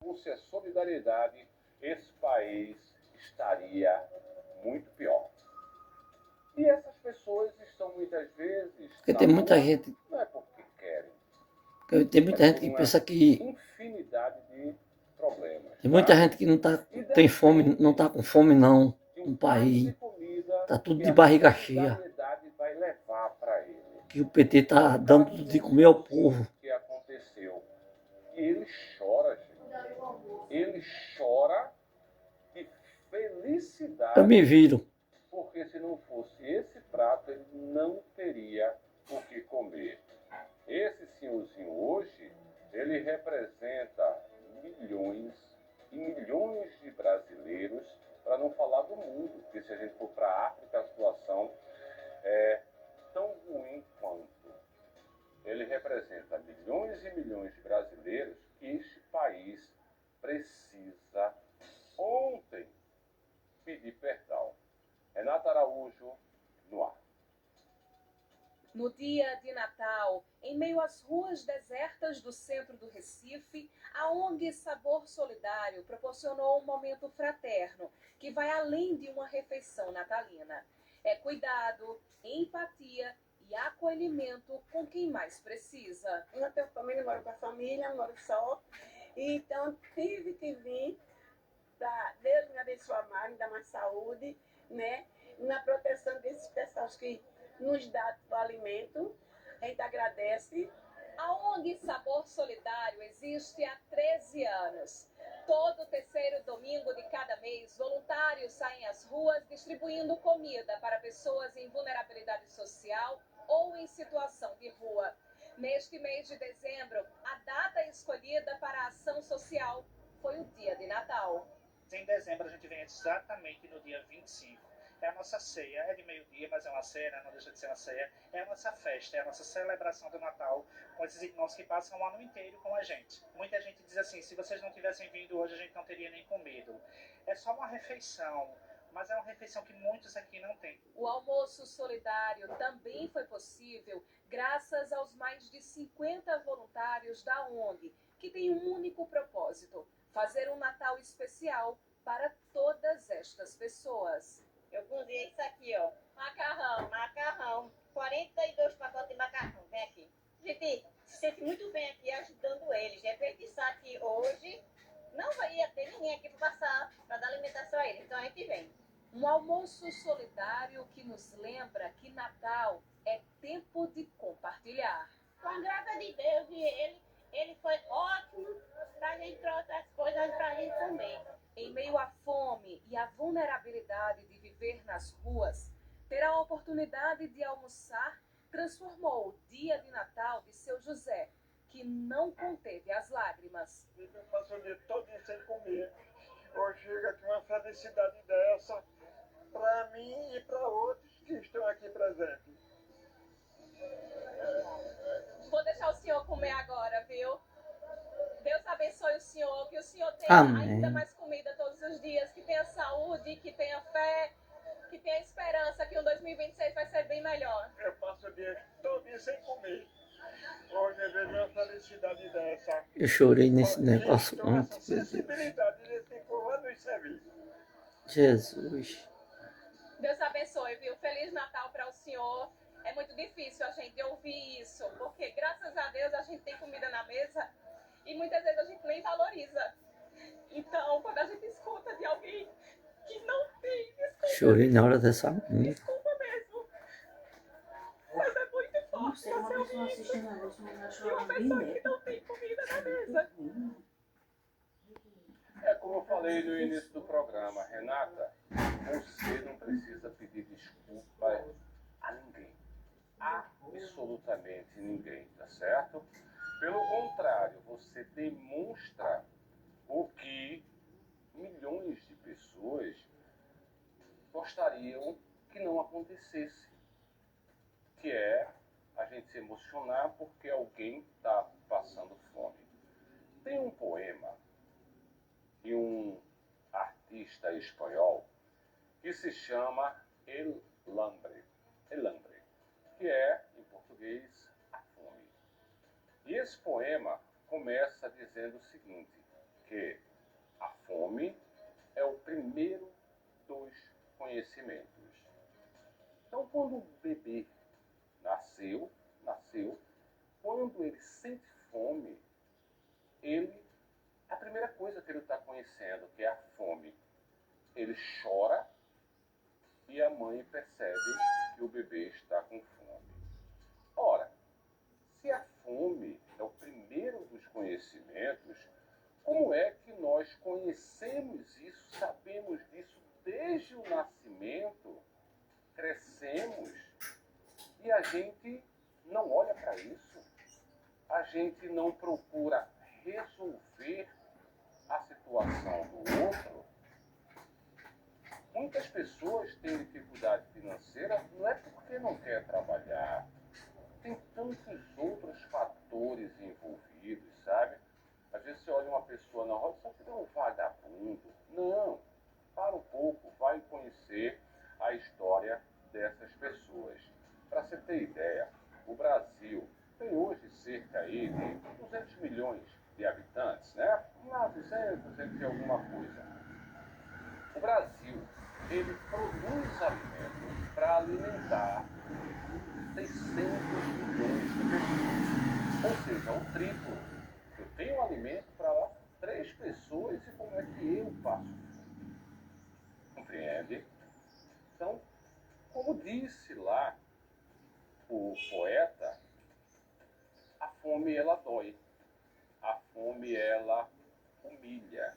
fosse a solidariedade, esse país estaria muito pior. E essas pessoas estão muitas vezes Porque tem muita gente. Não é porque querem. Tem muita gente que pensa que. Infinidade de problemas. Tem muita gente que não tem fome, não está com fome não no país. Está tudo de barriga cheia. Vai levar para ele. Que o PT está dando de comer ao povo. Que aconteceu. E ele chora, gente. Ele chora de felicidade. Eu me viro. Porque se não fosse esse prato, ele não teria o que comer. Esse senhorzinho hoje, ele representa milhões e milhões de brasileiros, para não falar do mundo, porque se a gente for para a África, a situação é tão ruim quanto. Ele representa milhões e milhões de brasileiros que este país precisa ontem pedir perdão. Renata Araújo, no ar. No dia de Natal, em meio às ruas desertas do centro do Recife, a ONG Sabor Solidário proporcionou um momento fraterno que vai além de uma refeição natalina. É cuidado, empatia e acolhimento com quem mais precisa. Eu não tenho família, moro com a família, moro só. Então, tive que vir para Deus me abençoar mais, me dar mais saúde, né? Na proteção desses pessoas que nos dá o alimento, a gente agradece. A ONG Sabor Solidário existe há 13 anos. Todo terceiro domingo de cada mês, voluntários saem às ruas distribuindo comida para pessoas em vulnerabilidade social ou em situação de rua. Neste mês de dezembro, a data escolhida para a ação social foi o dia de Natal. Em dezembro a gente vem exatamente no dia 25. É a nossa ceia, é de meio-dia, mas é uma ceia, né? Não deixa de ser uma ceia. É a nossa festa, é a nossa celebração do Natal com esses irmãos que passam o ano inteiro com a gente. Muita gente diz assim, se vocês não tivessem vindo hoje, a gente não teria nem comido. É só uma refeição, mas é uma refeição que muitos aqui não têm. O almoço solidário também foi possível graças aos mais de 50 voluntários da ONG, que tem um único propósito: fazer um Natal especial para todas estas pessoas. Eu cozinhei isso aqui, ó. Macarrão. 42 pacotes de macarrão. Vem aqui. A gente se sente muito bem aqui ajudando eles. É pensar que hoje não ia ter ninguém aqui para passar, para dar alimentação a eles. Então a gente vem. Um almoço solidário que nos lembra que Natal é tempo de compartilhar. Com a graça de Deus, e ele foi ótimo para a gente trouxe as coisas para a gente também. Em meio à fome e à vulnerabilidade de viver nas ruas, ter a oportunidade de almoçar transformou o dia de Natal de seu José, que não conteve as lágrimas. Eu passo o dia todo sem comer. Hoje chega aqui uma felicidade dessa para mim e para outros que estão aqui presentes. Vou deixar o senhor comer agora, viu? Deus abençoe o senhor, que o senhor tenha ainda mais comida todos os dias, que tenha saúde, que tenha fé, que tenha esperança, que o 2026 vai ser bem melhor. Eu passo o dia todo sem comer. Hoje eu vejo uma felicidade dessa. Eu chorei nesse negócio ontem. Sensibilidade desse povo a nos servir. Jesus. Deus abençoe, viu? Feliz Natal para o senhor. É muito difícil a gente ouvir isso, porque graças a Deus a gente tem comida na mesa e muitas vezes a gente nem valoriza. Então, quando a gente escuta de alguém que não tem, desculpa. Chorei na hora dessa música. Desculpa mesmo. Mas é muito forte você ouvir isso. E uma pessoa que não tem comida na mesa. É como eu falei no início do programa, Renata, você não precisa pedir desculpa a ninguém. Absolutamente ninguém, tá certo? Pelo contrário, você demonstra o que milhões de pessoas gostariam que não acontecesse, que é a gente se emocionar porque alguém está passando fome. Tem um poema de um artista espanhol que se chama El Hambre, que é, em português, a fome. E esse poema começa dizendo o seguinte, que Porque a fome é o primeiro dos conhecimentos. Então, quando o bebê nasceu, quando ele sente fome, a primeira coisa que ele está conhecendo, que é a fome, ele chora e a mãe percebe que o bebê está com fome. Ora, se a fome é o primeiro dos conhecimentos, como é que nós conhecemos isso, sabemos disso desde o nascimento, crescemos e a gente não olha para isso? A gente não procura resolver a situação do outro? Muitas pessoas têm dificuldade financeira não é porque não quer trabalhar. Tem tantos outros fatores envolvidos, sabe? Às vezes você olha uma pessoa na rua e só que é um vagabundo. Não, para um pouco, vai conhecer a história dessas pessoas. Para você ter ideia, o Brasil tem hoje cerca aí de 200 milhões de habitantes, né? 200 e alguma coisa. O Brasil, ele produz alimentos para alimentar 600 milhões de pessoas. Ou seja, o triplo. Eu tenho alimento para 3 pessoas e como é que eu faço? Compreende? Então, como disse lá o poeta, a fome ela dói, a fome ela humilha.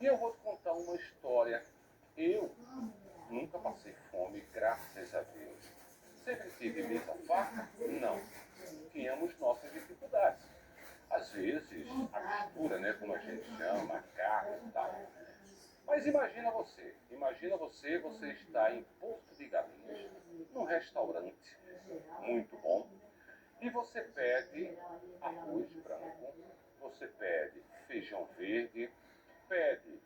E eu vou te contar uma história. Eu nunca passei fome, graças a Deus. Sempre tive mesa farta? Não. Tínhamos nossas dificuldades. Às vezes, a costura, né, como a gente chama, a carne e tal. Mas imagina você está em Porto de Galinhas, num restaurante muito bom, e você pede arroz branco, você pede feijão verde, pede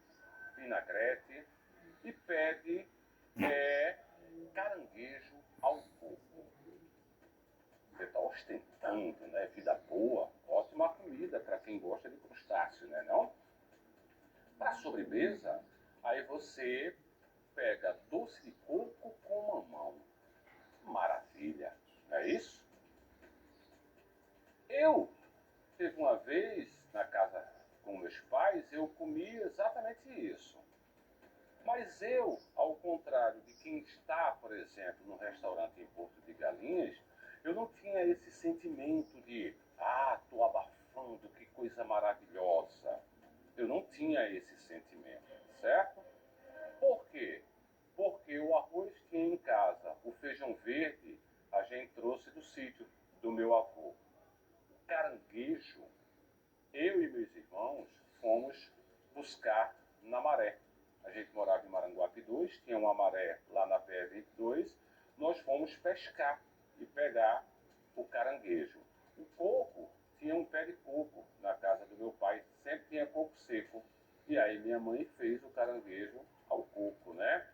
vinagrete e pede caranguejo ao coco. Você está ostentando, né? Vida boa, ótima comida para quem gosta de crustáceo, né? Não? Para sobremesa, aí você pega doce de coco com mamão. Maravilha, não é isso? Eu, teve uma vez, na casa com meus pais, eu comi exatamente isso. Mas eu, ao contrário de quem está, por exemplo, no restaurante em Porto de Galinhas, eu não tinha esse sentimento de, estou abafando, que coisa maravilhosa. Eu não tinha esse sentimento, certo? Por quê? Porque o arroz tinha em casa, o feijão verde a gente trouxe do sítio do meu avô. O caranguejo, eu e meus irmãos fomos buscar na maré. A gente morava em Maranguape 2, tinha uma maré lá na PE22, nós fomos pescar e pegar o caranguejo. O coco, tinha um pé de coco na casa do meu pai, sempre tinha coco seco. E aí minha mãe fez o caranguejo ao coco, né?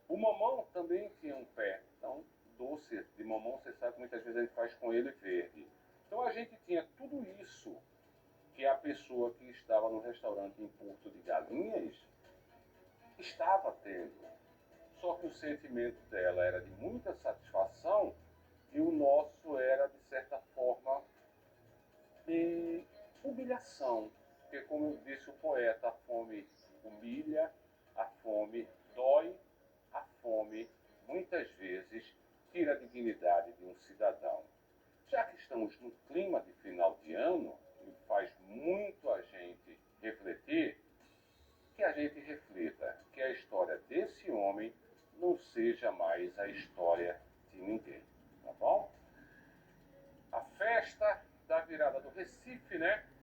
O mamão também tinha um pé, então doce de mamão, você sabe que muitas vezes a gente faz com ele verde. Então a gente tinha tudo isso que a pessoa que estava no restaurante em Porto de Galinhas estava tendo. Só que o sentimento dela era de muita satisfação e o nosso era, de certa forma, de humilhação. Porque, como disse o poeta, a fome humilha, a fome dói, a fome, muitas vezes, tira a dignidade de um cidadão. Já que estamos no clima de final de ano, e faz muito a gente refletir, que a gente reflita que a história desse homem não seja mais a história de ninguém, tá bom? A festa da virada do Recife, né?